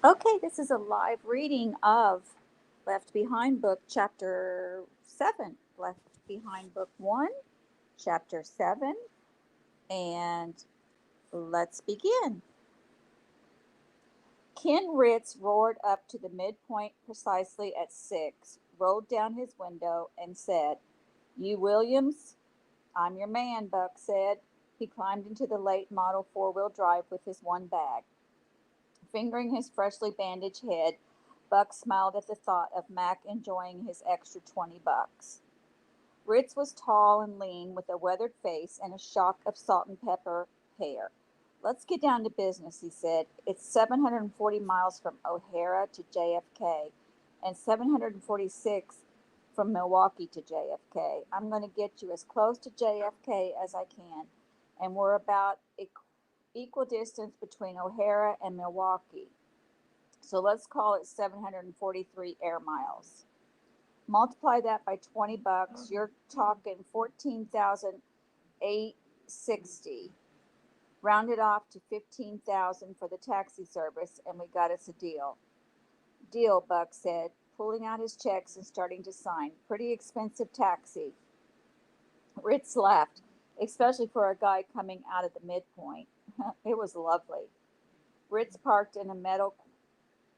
Okay, this is a live reading of Left Behind Book, Chapter 7. Left Behind Book 1, Chapter 7. And let's begin. Ken Ritz roared up to the midpoint precisely at 6, rolled down his window, and said, "You Williams?" "I'm your man," Buck said. He climbed into the late model four-wheel drive with his one bag. Fingering his freshly bandaged head, Buck smiled at the thought of Mac enjoying his extra $20. Ritz was tall and lean, with a weathered face and a shock of salt and pepper hair. "Let's get down to business," he said. "It's 740 miles from O'Hara to JFK and 746 from Milwaukee to JFK. I'm going to get you as close to JFK as I can, and we're about equal distance between O'Hara and Milwaukee. So let's call it 743 air miles. Multiply that by $20, you're talking 14,860. Round it off to 15,000 for the taxi service, and we got us a deal." "Deal," Buck said, pulling out his checks and starting to sign. "Pretty expensive taxi." Ritz laughed, especially for a guy coming out of the midpoint. It was lovely. Ritz parked in a metal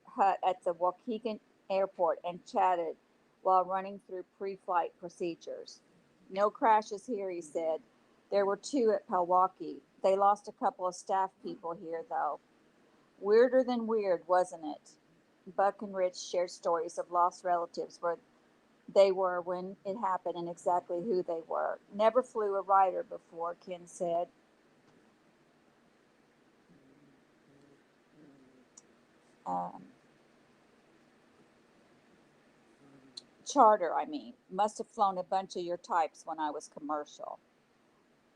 hut at the Waukegan airport and chatted while running through pre flight procedures. "No crashes here," he said. "There were two at Pewaukee. They lost a couple of staff people here, though." Weirder than weird, wasn't it? Buck and Rich shared stories of lost relatives, where they were when it happened and exactly who they were. "Never flew a Ryder before," Ken said. Um, Charter, I mean. Must have flown a bunch of your types when I was commercial.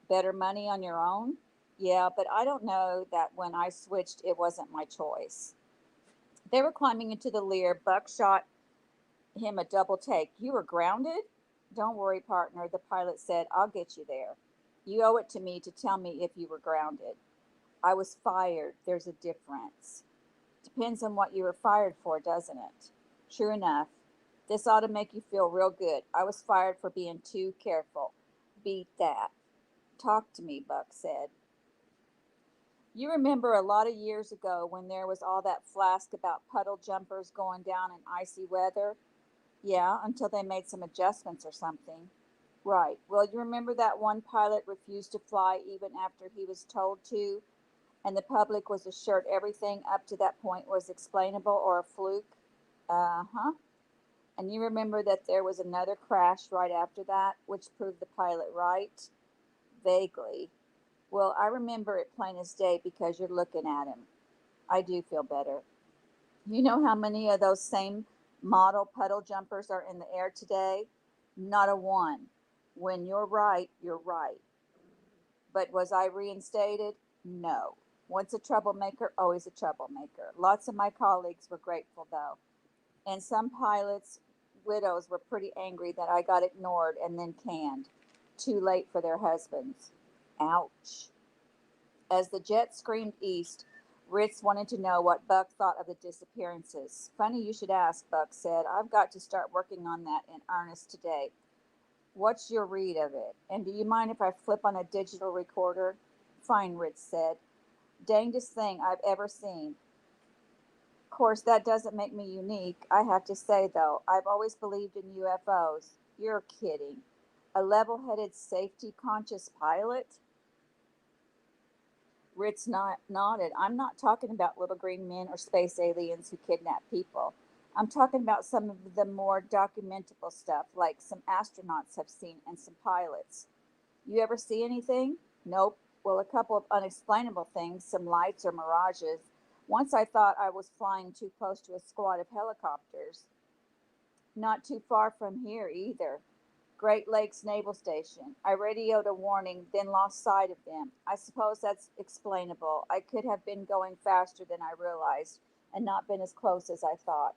"Better money on your own?" "Yeah, but I don't know that when I switched, it wasn't my choice." They were climbing into the Lear. Buck shot him a double take. "You were grounded?" "Don't worry, partner," the pilot said. "I'll get you there. You owe it to me to tell me if you were grounded." "I was fired. There's a difference." "Depends on what you were fired for, doesn't it?" "True enough. This ought to make you feel real good. I was fired for being too careful." "Beat that." "Talk to me," Buck said. "You remember a lot of years ago when there was all that flask about puddle jumpers going down in icy weather?" "Yeah, until they made some adjustments or something." "Right. Well, you remember that one pilot refused to fly even after he was told to, and the public was assured everything up to that point was explainable or a fluke?" "Uh huh." "And you remember that there was another crash right after that, which proved the pilot right?" "Vaguely." "Well, I remember it plain as day because you're looking at him." "I do feel better." "You know how many of those same model puddle jumpers are in the air today?" "Not a one." "When you're right, you're right." "But was I reinstated?" "No." Once a troublemaker, always a troublemaker. Lots of my colleagues were grateful, though. And some pilots' widows were pretty angry that I got ignored and then canned. Too late for their husbands. Ouch. As the jet screamed east, Ritz wanted to know what Buck thought of the disappearances. "Funny you should ask," Buck said. "I've got to start working on that in earnest today." "What's your read of it? And do you mind if I flip on a digital recorder?" "Fine," Ritz said. "Dangest thing I've ever seen. Of course, that doesn't make me unique. I have to say, though, I've always believed in UFOs." "You're kidding. A level headed, safety conscious pilot?" Ritz nodded. "I'm not talking about little green men or space aliens who kidnap people. I'm talking about some of the more documentable stuff, like some astronauts have seen and some pilots." "You ever see anything?" "Nope. Well, a couple of unexplainable things, some lights or mirages. Once I thought I was flying too close to a squad of helicopters." "Not too far from here, either. Great Lakes Naval Station. I radioed a warning, then lost sight of them. I suppose that's explainable. I could have been going faster than I realized and not been as close as I thought.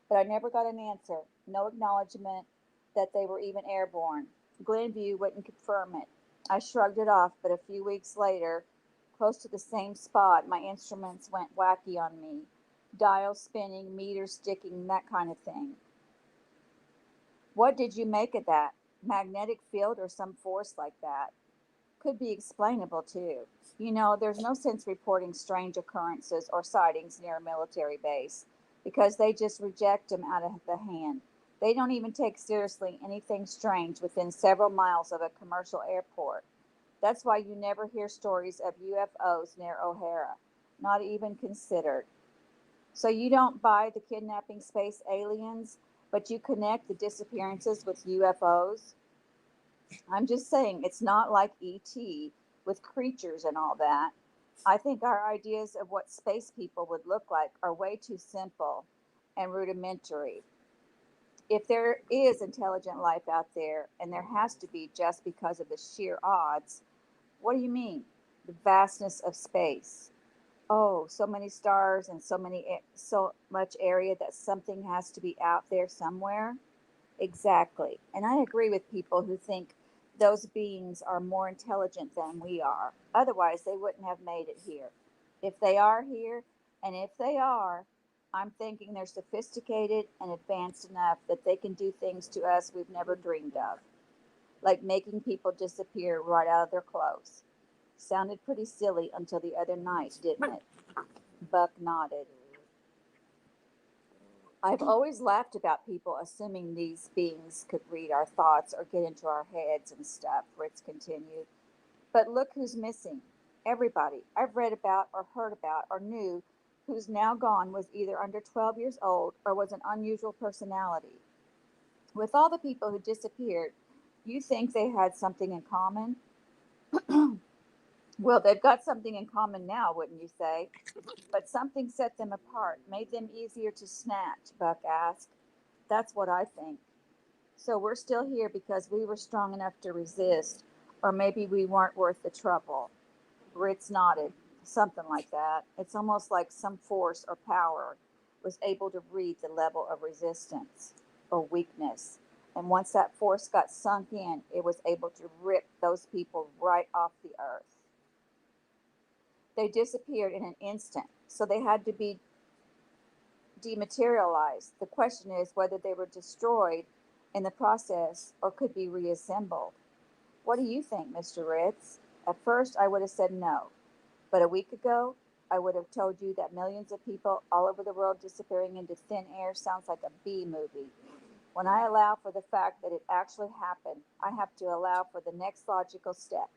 But I never got an answer. No acknowledgement that they were even airborne. Glenview wouldn't confirm it. I shrugged it off, but a few weeks later, close to the same spot, my instruments went wacky on me. Dial spinning, meters sticking, that kind of thing. What did you make of that? Magnetic field or some force like that? Could be explainable too. There's no sense reporting strange occurrences or sightings near a military base because they just reject them out of the hand. They don't even take seriously anything strange within several miles of a commercial airport. That's why you never hear stories of UFOs near O'Hara, not even considered. So you don't buy the kidnapping space aliens, but you connect the disappearances with UFOs? I'm just saying it's not like ET with creatures and all that. I think our ideas of what space people would look like are way too simple and rudimentary. If there is intelligent life out there, and there has to be just because of the sheer odds, what do you mean? The vastness of space. Oh, so many stars and so much area that something has to be out there somewhere. Exactly. And I agree with people who think those beings are more intelligent than we are. Otherwise, they wouldn't have made it here. If they are here, and if they are, I'm thinking they're sophisticated and advanced enough that they can do things to us we've never dreamed of, like making people disappear right out of their clothes. Sounded pretty silly until the other night, didn't it? Buck nodded. I've always laughed about people assuming these beings could read our thoughts or get into our heads and stuff, Fritz continued. But look who's missing. Everybody I've read about or heard about or knew who's now gone was either under 12 years old or was an unusual personality. With all the people who disappeared, you think they had something in common? Well, they've got something in common now, wouldn't you say? But something set them apart, made them easier to snatch, Buck asked. That's what I think. So we're still here because we were strong enough to resist, or maybe we weren't worth the trouble. Ritz nodded. Something like that. It's almost like some force or power was able to read the level of resistance or weakness. And once that force got sunk in, it was able to rip those people right off the earth. They disappeared in an instant, so they had to be dematerialized. The question is whether they were destroyed in the process or could be reassembled. What do you think, Mr. Ritz? At first, I would have said no, but a week ago, I would have told you that millions of people all over the world disappearing into thin air sounds like a B movie. When I allow for the fact that it actually happened, I have to allow for the next logical step.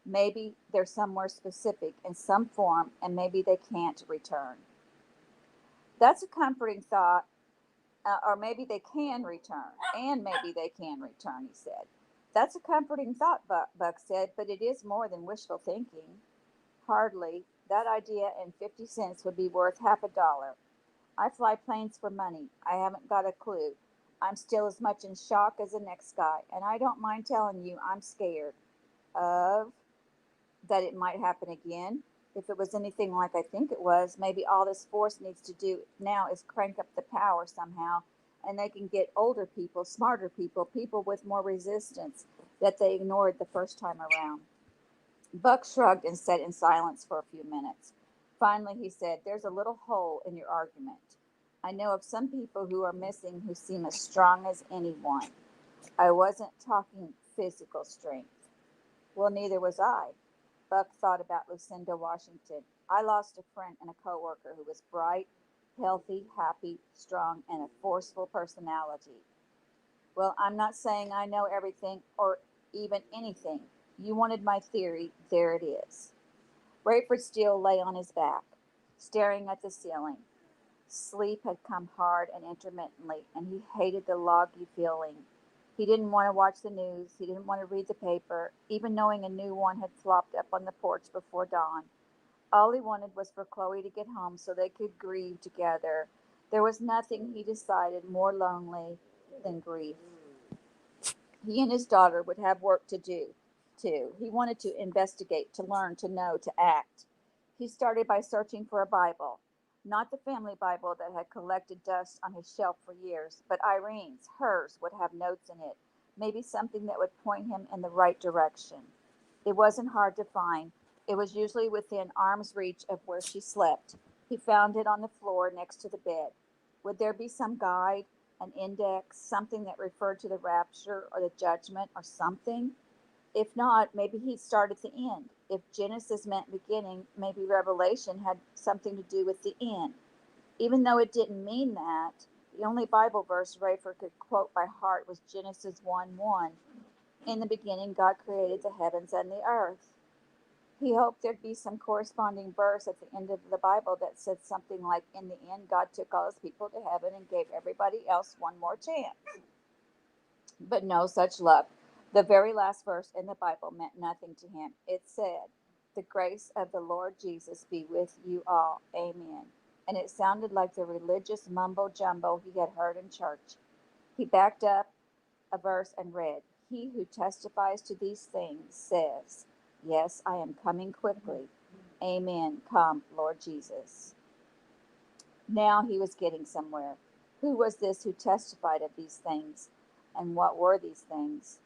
Maybe they're somewhere specific in some form, and maybe they can't return. That's a comforting thought. Or maybe they can return, and maybe they can return, he said. That's a comforting thought, Buck said, but it is more than wishful thinking. Hardly. That idea and 50 cents would be worth half a dollar. I fly planes for money. I haven't got a clue. I'm still as much in shock as the next guy, and I don't mind telling you I'm scared of that it might happen again. If it was anything like I think it was, maybe all this force needs to do now is crank up the power somehow, and they can get older people, smarter people, people with more resistance that they ignored the first time around. Buck shrugged and sat in silence for a few minutes. Finally, he said, there's a little hole in your argument. I know of some people who are missing who seem as strong as anyone. I wasn't talking physical strength. Well, neither was I. Buck thought about Lucinda Washington. I lost a friend and a coworker who was bright, healthy, happy, strong, and a forceful personality. Well, I'm not saying I know everything or even anything. You wanted my theory. There it is. Rayford Steele lay on his back, staring at the ceiling. Sleep had come hard and intermittently, and he hated the loggy feeling. He didn't want to watch the news. He didn't want to read the paper, even knowing a new one had flopped up on the porch before dawn. All he wanted was for Chloe to get home so they could grieve together. There was nothing, he decided, more lonely than grief. He and his daughter would have work to do, too. He wanted to investigate, to learn, to know, to act. He started by searching for a Bible. Not the family Bible that had collected dust on his shelf for years, but Irene's, hers, would have notes in it, maybe something that would point him in the right direction. It wasn't hard to find. It was usually within arm's reach of where she slept. He found it on the floor next to the bed. Would there be some guide, an index, something that referred to the rapture or the judgment or something? If not, maybe he'd start at the end. If Genesis meant beginning, maybe Revelation had something to do with the end. Even though it didn't mean that, the only Bible verse Rayford could quote by heart was Genesis 1:1. In the beginning, God created the heavens and the earth. He hoped there'd be some corresponding verse at the end of the Bible that said something like, in the end, God took all his people to heaven and gave everybody else one more chance. But no such luck. The very last verse in the Bible meant nothing to him. It said, "The grace of the Lord Jesus be with you all. Amen." And it sounded like the religious mumbo jumbo he had heard in church. He backed up a verse and read, "He who testifies to these things says, yes, I am coming quickly. Amen. Come, Lord Jesus." Now he was getting somewhere. Who was this who testified of these things? And what were these things?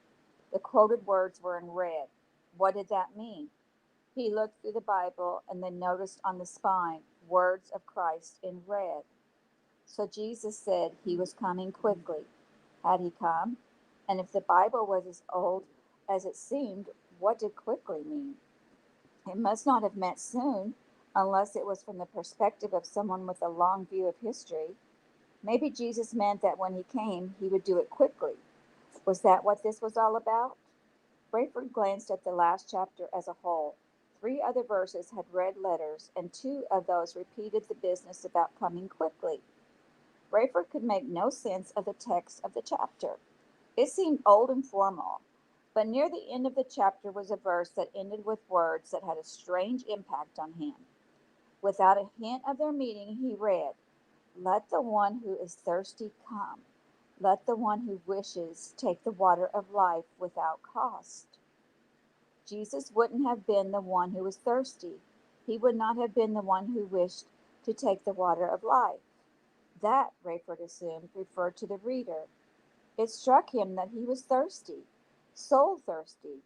The quoted words were in red. What did that mean? He looked through the Bible and then noticed on the spine words of Christ in red. So Jesus said he was coming quickly. Had he come? And if the Bible was as old as it seemed, what did quickly mean? It must not have meant soon, unless it was from the perspective of someone with a long view of history. Maybe Jesus meant that when he came, he would do it quickly. Was that what this was all about? Rayford glanced at the last chapter as a whole. 3 other verses had red letters, and 2 of those repeated the business about coming quickly. Rayford could make no sense of the text of the chapter. It seemed old and formal, but near the end of the chapter was a verse that ended with words that had a strange impact on him. Without a hint of their meaning, he read, "Let the one who is thirsty come. Let the one who wishes take the water of life without cost." Jesus wouldn't have been the one who was thirsty. He would not have been the one who wished to take the water of life. That, Rayford assumed, referred to the reader. It struck him that he was thirsty, soul thirsty.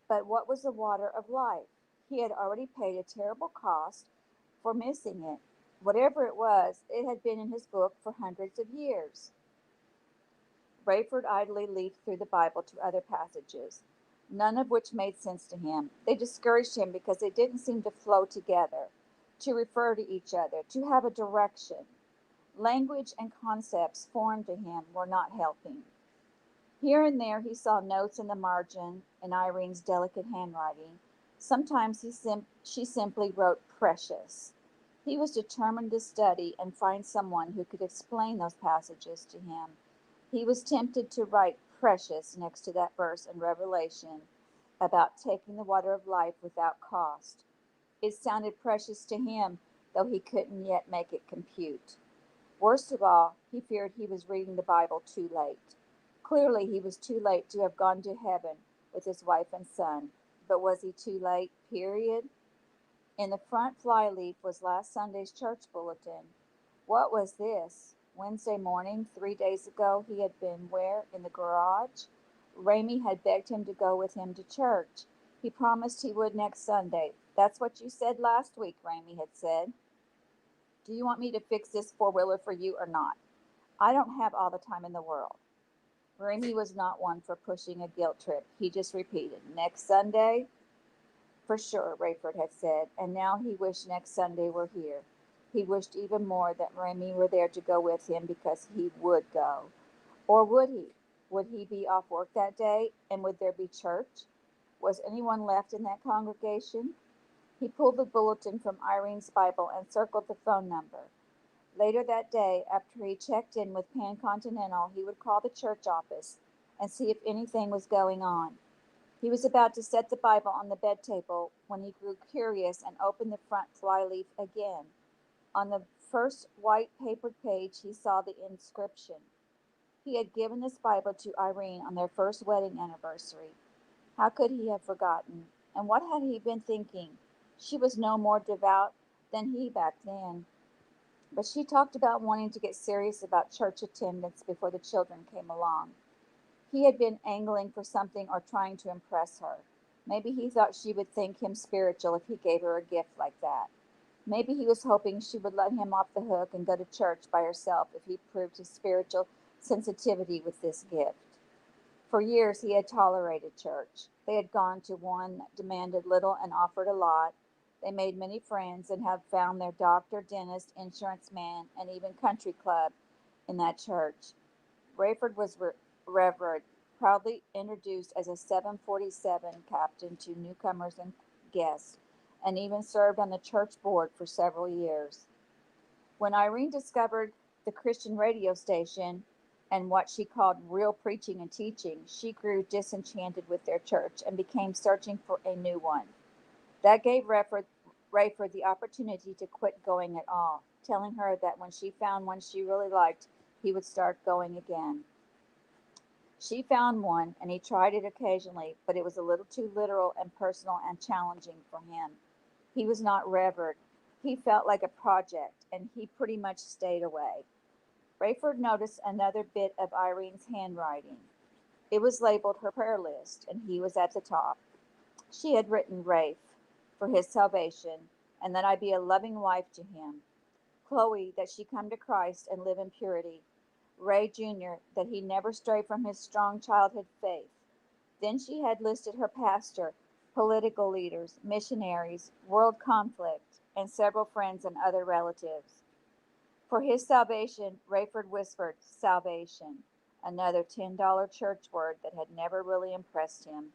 But what was the water of life? He had already paid a terrible cost for missing it. Whatever it was, it had been in his book for hundreds of years. Rayford idly leafed through the Bible to other passages, none of which made sense to him. They discouraged him because they didn't seem to flow together, to refer to each other, to have a direction. Language and concepts foreign to him were not helping. Here and there he saw notes in the margin in Irene's delicate handwriting. Sometimes she simply wrote "precious." He was determined to study and find someone who could explain those passages to him. He was tempted to write "precious" next to that verse in Revelation about taking the water of life without cost. It sounded precious to him, though he couldn't yet make it compute. Worst of all, he feared he was reading the Bible too late. Clearly, he was too late to have gone to heaven with his wife and son. But was he too late, period? In the front flyleaf was last Sunday's church bulletin. What was this? Wednesday morning, 3 days ago, he had been where? In the garage? Ramey had begged him to go with him to church. He promised he would next Sunday. "That's what you said last week," Ramey had said. "Do you want me to fix this four-wheeler for you or not? I don't have all the time in the world." Ramey was not one for pushing a guilt trip. He just repeated, "Next Sunday?" "For sure," Rayford had said, and now he wished next Sunday were here. He wished even more that Ramey were there to go with him because he would go. Or would he? Would he be off work that day, and would there be church? Was anyone left in that congregation? He pulled the bulletin from Irene's Bible and circled the phone number. Later that day, after he checked in with Pan Continental, he would call the church office and see if anything was going on. He was about to set the Bible on the bed table when he grew curious and opened the front flyleaf again. On the first white papered page, he saw the inscription. He had given this Bible to Irene on their first wedding anniversary. How could he have forgotten? And what had he been thinking? She was no more devout than he back then. But she talked about wanting to get serious about church attendance before the children came along. He had been angling for something or trying to impress her. Maybe he thought she would think him spiritual if he gave her a gift like that. Maybe he was hoping she would let him off the hook and go to church by herself if he proved his spiritual sensitivity with this gift. For years he had tolerated church. They had gone to one that demanded little and offered a lot. They made many friends and had found their doctor, dentist, insurance man, and even country club in that church. Rayford was revered, proudly introduced as a 747 captain to newcomers and guests, and even served on the church board for several years. When Irene discovered the Christian radio station and what she called real preaching and teaching, she grew disenchanted with their church and began searching for a new one. That gave Rayford the opportunity to quit going at all, telling her that when she found one she really liked, he would start going again. She found one, and he tried it occasionally, but it was a little too literal and personal and challenging for him. He was not revered. He felt like a project, and he pretty much stayed away. Rayford noticed another bit of Irene's handwriting. It was labeled her prayer list, and he was at the top. She had written Rafe for his salvation, and that I be a loving wife to him. Chloe, that she come to Christ and live in purity. Ray Jr., that he never stray from his strong childhood faith. Then she had listed her pastor, political leaders, missionaries, world conflict, and several friends and other relatives. For his salvation, Rayford whispered, salvation, another $10 church word that had never really impressed him.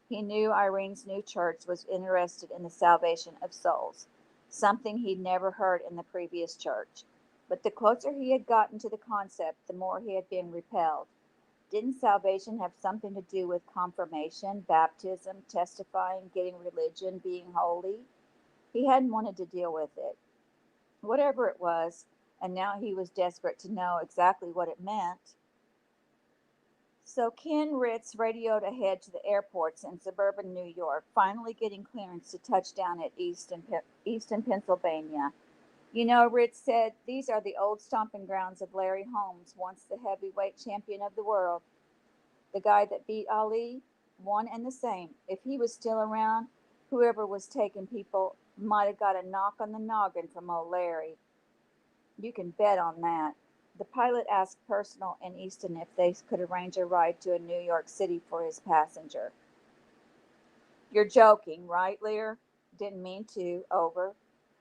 He knew Irene's new church was interested in the salvation of souls, something he'd never heard in the previous church. But the closer he had gotten to the concept, the more he had been repelled. Didn't salvation have something to do with confirmation, baptism, testifying, getting religion, being holy? He hadn't wanted to deal with it. Whatever it was, and now he was desperate to know exactly what it meant. So Ken Ritz radioed ahead to the airports in suburban New York, finally getting clearance to touch down at Easton, Pennsylvania. You know, Ritz said, these are the old stomping grounds of Larry Holmes, once the heavyweight champion of the world. The guy that beat Ali, one and the same. If he was still around, whoever was taking people might have got a knock on the noggin from old Larry. You can bet on that. The pilot asked Personal and Easton if they could arrange a ride to New York City for his passenger. You're joking, right, Lear? Didn't mean to. Over.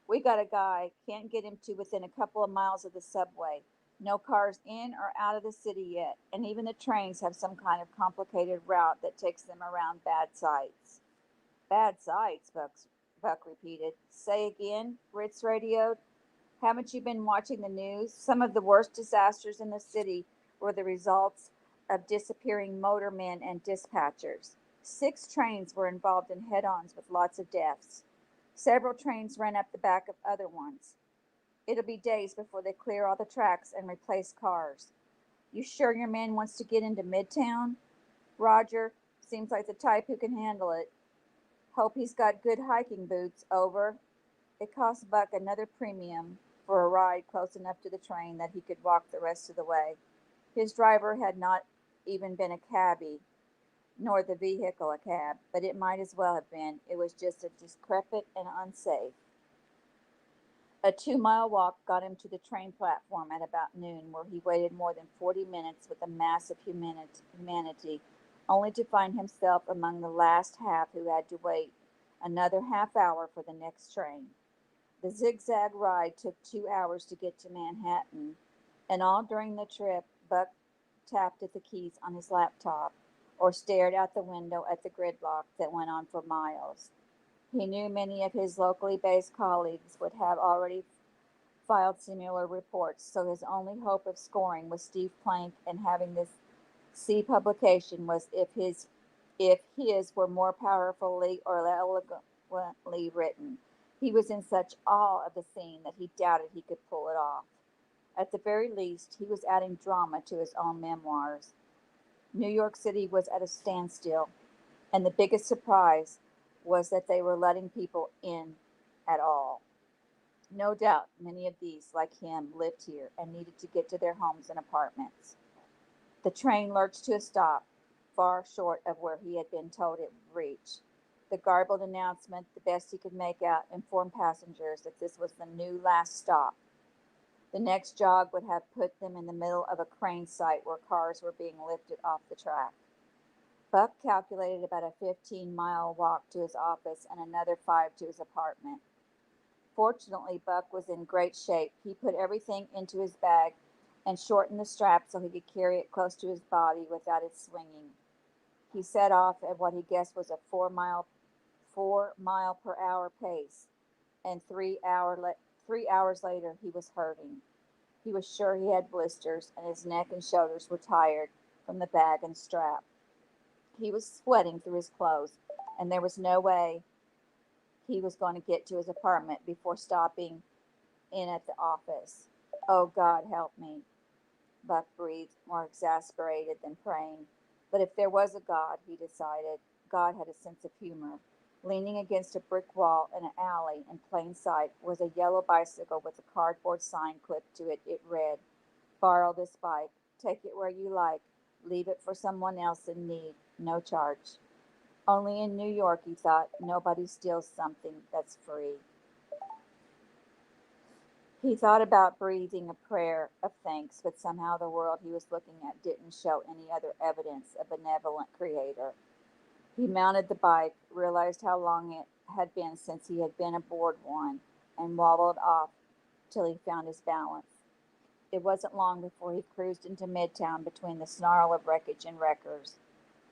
We got a guy. Can't get him to within a couple of miles of the subway. No cars in or out of the city yet, and even the trains have some kind of complicated route that takes them around bad sites. Bad sites, Buck repeated. Say again, Ritz radioed. Haven't you been watching the news? Some of the worst disasters in the city were the results of disappearing motormen and dispatchers. 6 trains were involved in head ons with lots of deaths. Several trains ran up the back of other ones. It'll be days before they clear all the tracks and replace cars. You sure your man wants to get into Midtown? Roger. Seems like the type who can handle it. Hope he's got good hiking boots. Over. It cost Buck another premium for a ride close enough to the train that he could walk the rest of the way. His driver had not even been a cabbie, nor the vehicle a cab, but it might as well have been. It was just a decrepit and unsafe. A 2 mile walk got him to the train platform at about noon, where he waited more than 40 minutes with a mass of humanity, only to find himself among the last half who had to wait another half hour for the next train. The zigzag ride took 2 hours to get to Manhattan, and all during the trip, Buck tapped at the keys on his laptop or stared out the window at the gridlock that went on for miles. He knew many of his locally based colleagues would have already filed similar reports, so his only hope of scoring with Steve Plank and having this C publication was if his were more powerfully or eloquently written. He was in such awe of the scene that he doubted he could pull it off. At the very least, he was adding drama to his own memoirs. New York City was at a standstill, and the biggest surprise was that they were letting people in at all. No doubt many of these, like him, lived here and needed to get to their homes and apartments. The train lurched to a stop, far short of where he had been told it would reach. The garbled announcement, the best he could make out, informed passengers that this was the new last stop. The next jog would have put them in the middle of a crane site where cars were being lifted off the track. Buck calculated about a 15-mile walk to his office and another 5 to his apartment. Fortunately, Buck was in great shape. He put everything into his bag and shortened the strap so he could carry it close to his body without it swinging. He set off at what he guessed was a 4 mile per hour pace, and 3 hours later he was hurting. He was sure he had blisters, and his neck and shoulders were tired from the bag and strap. He was sweating through his clothes, and there was no way he was going to get to his apartment before stopping in at the office. Oh, God, help me, Buck breathed, more exasperated than praying. But if there was a God, he decided, God had a sense of humor. Leaning against a brick wall in an alley in plain sight was a yellow bicycle with a cardboard sign clipped to it. It read, "Borrow this bike. Take it where you like. Leave it for someone else in need. No charge." Only in New York, he thought, nobody steals something that's free. He thought about breathing a prayer of thanks, but somehow the world he was looking at didn't show any other evidence of benevolent creator. He mounted the bike, realized how long it had been since he had been aboard one, and wobbled off till he found his balance. It wasn't long before he cruised into Midtown between the snarl of wreckage and wreckers.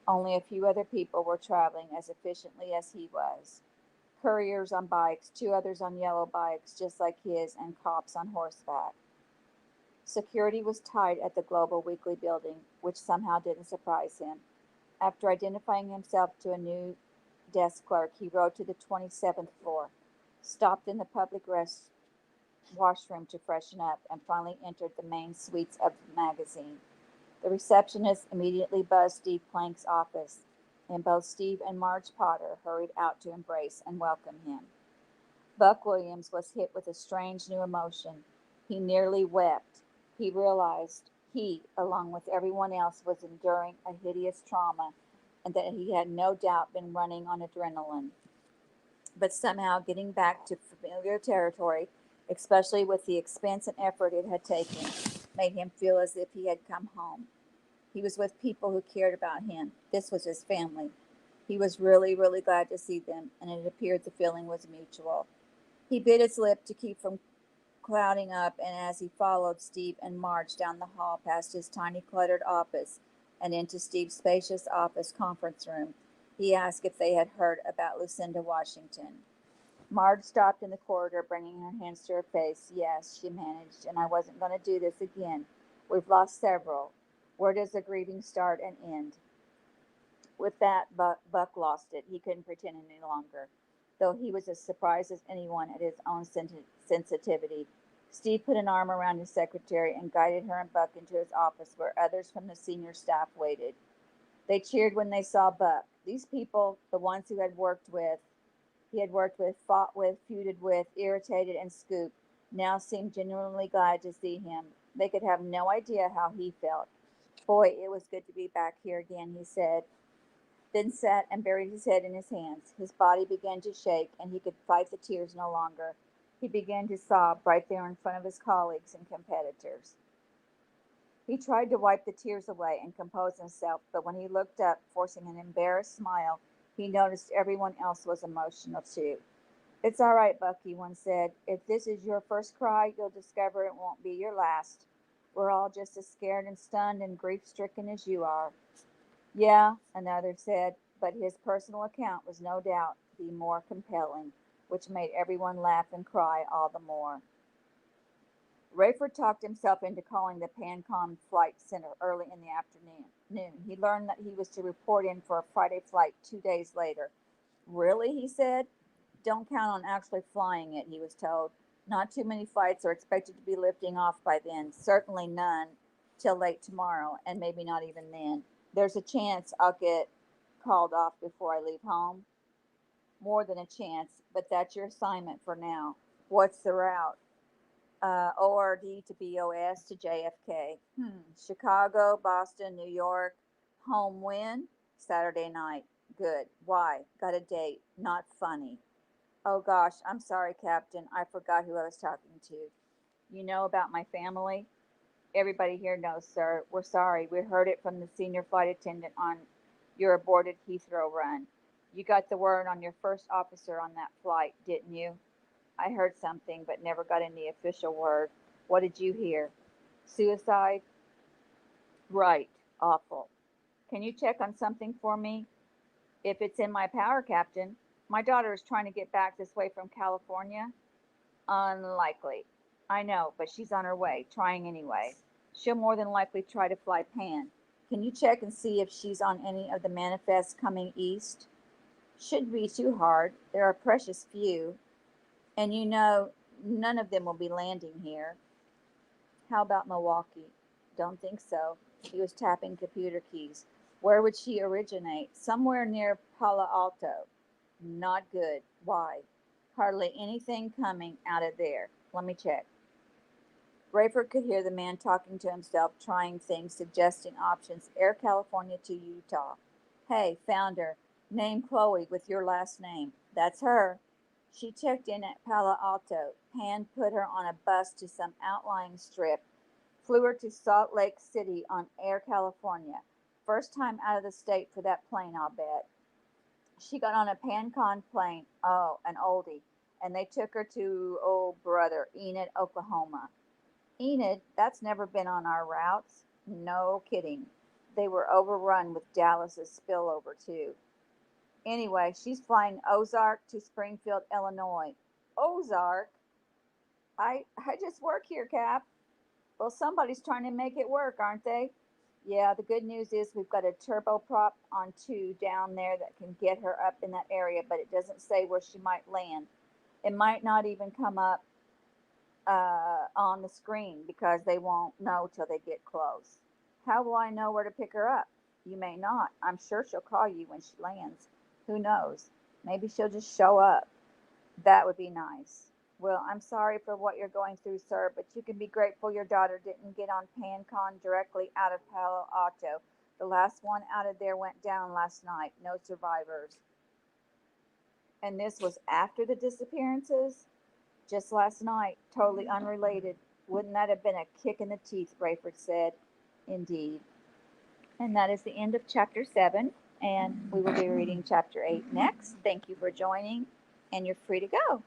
Only a few other people were traveling as efficiently as he was. Couriers on bikes, two others on yellow bikes just like his, and cops on horseback. Security was tight at the Global Weekly building, which somehow didn't surprise him. After identifying himself to a new desk clerk, he rode to the 27th floor, stopped in the public washroom to freshen up, and finally entered the main suites of the magazine. The receptionist immediately buzzed Steve Plank's office, and both Steve and Marge Potter hurried out to embrace and welcome him. Buck Williams was hit with a strange new emotion. He nearly wept. He realized he, along with everyone else, was enduring a hideous trauma and that he had no doubt been running on adrenaline. But somehow getting back to familiar territory, especially with the expense and effort it had taken, made him feel as if he had come home. He was with people who cared about him. This was his family. He was really, really glad to see them, and it appeared the feeling was mutual. He bit his lip to keep from clouding up, and as he followed Steve and Marge down the hall past his tiny cluttered office and into Steve's spacious office conference room, he asked if they had heard about Lucinda Washington. Marge stopped in the corridor, bringing her hands to her face. "Yes," she managed, "and I wasn't going to do this again. We've lost several. Where does the grieving start and end?" With that, Buck lost it. He couldn't pretend any longer, though he was as surprised as anyone at his own sensitivity. Steve put an arm around his secretary and guided her and Buck into his office where others from the senior staff waited. They cheered when they saw Buck. These people, the ones he had worked with, fought with, feuded with, irritated, and scooped, now seemed genuinely glad to see him. They could have no idea how he felt. "Boy, it was good to be back here again," he said, then sat and buried his head in his hands. His body began to shake, and he could fight the tears no longer. He began to sob right there in front of his colleagues and competitors. He tried to wipe the tears away and compose himself, but when he looked up, forcing an embarrassed smile, he noticed everyone else was emotional too. "It's all right, Bucky," one said. "If this is your first cry, you'll discover it won't be your last. We're all just as scared and stunned and grief stricken as you are." "Yeah," another said, but his personal account was no doubt the more compelling, which made everyone laugh and cry all the more. Rayford talked himself into calling the Pancom Flight Center early in the afternoon. He learned that he was to report in for a Friday flight 2 days later. "Really?" he said. "Don't count on actually flying it," he was told. "Not too many flights are expected to be lifting off by then. Certainly none till late tomorrow, and maybe not even then. There's a chance I'll get called off before I leave home." "More than a chance, but that's your assignment for now." "What's the route?" ORD to BOS to JFK. Chicago, Boston, New York. Home when? Saturday night. Good. Why? Got a date. Not funny. Oh gosh, I'm sorry, Captain. I forgot who I was talking to. You know about my family? Everybody here knows, sir. We're sorry. We heard it from the senior flight attendant on your aborted Heathrow run. You got the word on your first officer on that flight, didn't you? I heard something, but never got any official word. What did you hear? Suicide? Right. Awful. Can you check on something for me? If it's in my power, Captain. My daughter is trying to get back this way from California. Unlikely. I know, but she's on her way, trying anyway. She'll more than likely try to fly Pan. Can you check and see if she's on any of the manifests coming east? Shouldn't be too hard. There are precious few, and you know none of them will be landing here. How about Milwaukee? Don't think so. He was tapping computer keys. Where would she originate? Somewhere near Palo Alto. Not good. Why? Hardly anything coming out of there. Let me check. Rayford could hear the man talking to himself, trying things, suggesting options. Air California to Utah. Hey, found her. Name Chloe with your last name. That's her. She checked in at Palo Alto. Pan put her on a bus to some outlying strip. Flew her to Salt Lake City on Air California. First time out of the state for that plane, I'll bet. She got on a PanCon plane. Oh, an oldie. And they took her to, oh, brother, Enid, Oklahoma. Enid, that's never been on our routes. No kidding. They were overrun with Dallas's spillover, too. Anyway, she's flying Ozark to Springfield, Illinois. Ozark? I just work here, Cap. Well, somebody's trying to make it work, aren't they? Yeah, the good news is we've got a turboprop on two down there that can get her up in that area, but it doesn't say where she might land. It might not even come up on the screen because they won't know till they get close. How will I know where to pick her up? You may not. I'm sure she'll call you when she lands. Who knows? Maybe she'll just show up. That would be nice. Well, I'm sorry for what you're going through, sir, but you can be grateful your daughter didn't get on PanCon directly out of Palo Alto. The last one out of there went down last night. No survivors. And this was after the disappearances? Just last night. Totally unrelated. Wouldn't that have been a kick in the teeth? Rayford said. Indeed. And that is the end of chapter 7. And we will be reading chapter 8 next. Thank you for joining, and you're free to go.